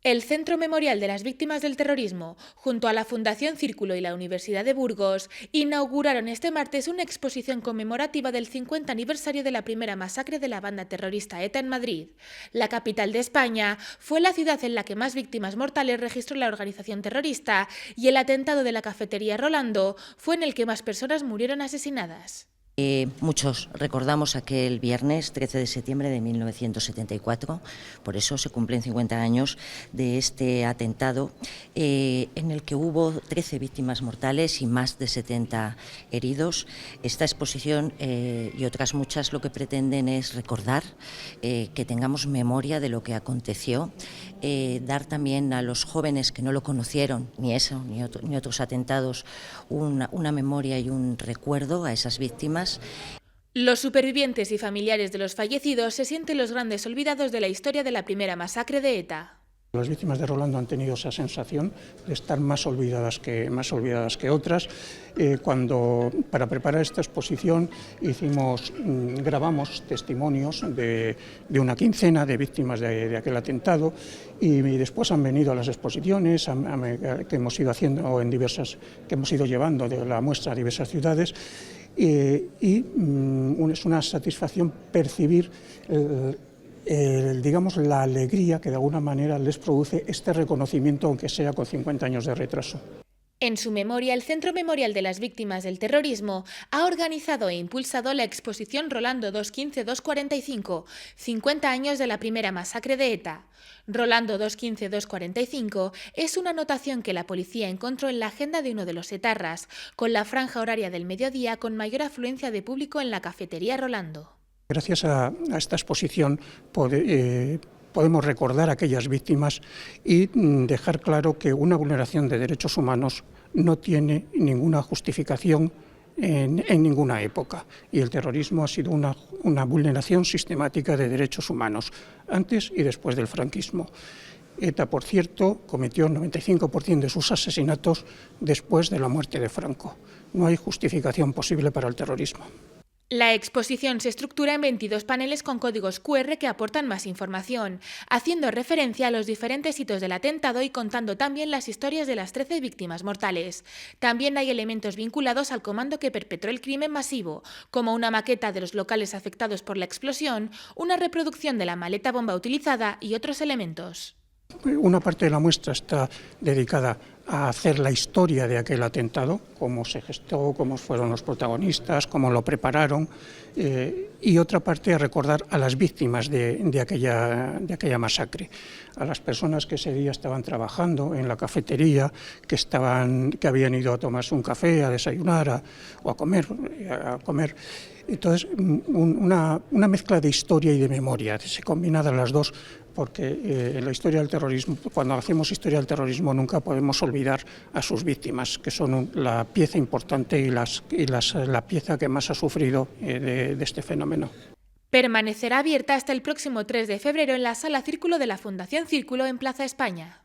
El Centro Memorial de las Víctimas del Terrorismo, junto a la Fundación Círculo y la Universidad de Burgos, inauguraron este martes una exposición conmemorativa del 50 aniversario de la primera masacre de la banda terrorista ETA en Madrid. La capital de España fue la ciudad en la que más víctimas mortales registró la organización terrorista y el atentado de la cafetería Rolando fue en el que más personas murieron asesinadas. Muchos recordamos aquel viernes 13 de septiembre de 1974, por eso se cumplen 50 años de este atentado en el que hubo 13 víctimas mortales y más de 70 heridos. Esta exposición y otras muchas lo que pretenden es recordar, que tengamos memoria de lo que aconteció, dar también a los jóvenes que no lo conocieron, ni eso, ni otros atentados, una memoria y un recuerdo a esas víctimas. Los supervivientes y familiares de los fallecidos se sienten los grandes olvidados de la historia de la primera masacre de ETA. Las víctimas de Rolando han tenido esa sensación de estar más olvidadas que otras. Cuando para preparar esta exposición grabamos testimonios de una quincena de víctimas de aquel atentado y después han venido a las exposiciones que hemos ido haciendo que hemos ido llevando de la muestra a diversas ciudades. Es una satisfacción percibir digamos, la alegría que de alguna manera les produce este reconocimiento, aunque sea con 50 años de retraso. En su memoria, el Centro Memorial de las Víctimas del Terrorismo ha organizado e impulsado la exposición Rolando 215-245, 50 años de la primera masacre de ETA. Rolando 215-245 es una anotación que la policía encontró en la agenda de uno de los etarras, con la franja horaria del mediodía con mayor afluencia de público en la cafetería Rolando. Gracias a esta exposición podemos recordar a aquellas víctimas y dejar claro que una vulneración de derechos humanos no tiene ninguna justificación en ninguna época. Y el terrorismo ha sido una vulneración sistemática de derechos humanos, antes y después del franquismo. ETA, por cierto, cometió el 95% de sus asesinatos después de la muerte de Franco. No hay justificación posible para el terrorismo. La exposición se estructura en 22 paneles con códigos QR que aportan más información, haciendo referencia a los diferentes hitos del atentado y contando también las historias de las 13 víctimas mortales. También hay elementos vinculados al comando que perpetró el crimen masivo, como una maqueta de los locales afectados por la explosión, una reproducción de la maleta bomba utilizada y otros elementos. Una parte de la muestra está dedicada a hacer la historia de aquel atentado, cómo se gestó, cómo fueron los protagonistas, cómo lo prepararon, y otra parte a recordar a las víctimas de aquella masacre, a las personas que ese día estaban trabajando en la cafetería, que habían ido a tomarse un café, a desayunar o a comer. Entonces, una mezcla de historia y de memoria, se combinan las dos, porque en la historia del terrorismo, cuando hacemos historia del terrorismo, nunca podemos olvidar a sus víctimas, que son la pieza importante y la pieza que más ha sufrido de este fenómeno. Permanecerá abierta hasta el próximo 3 de febrero en la Sala Círculo de la Fundación Círculo en Plaza España.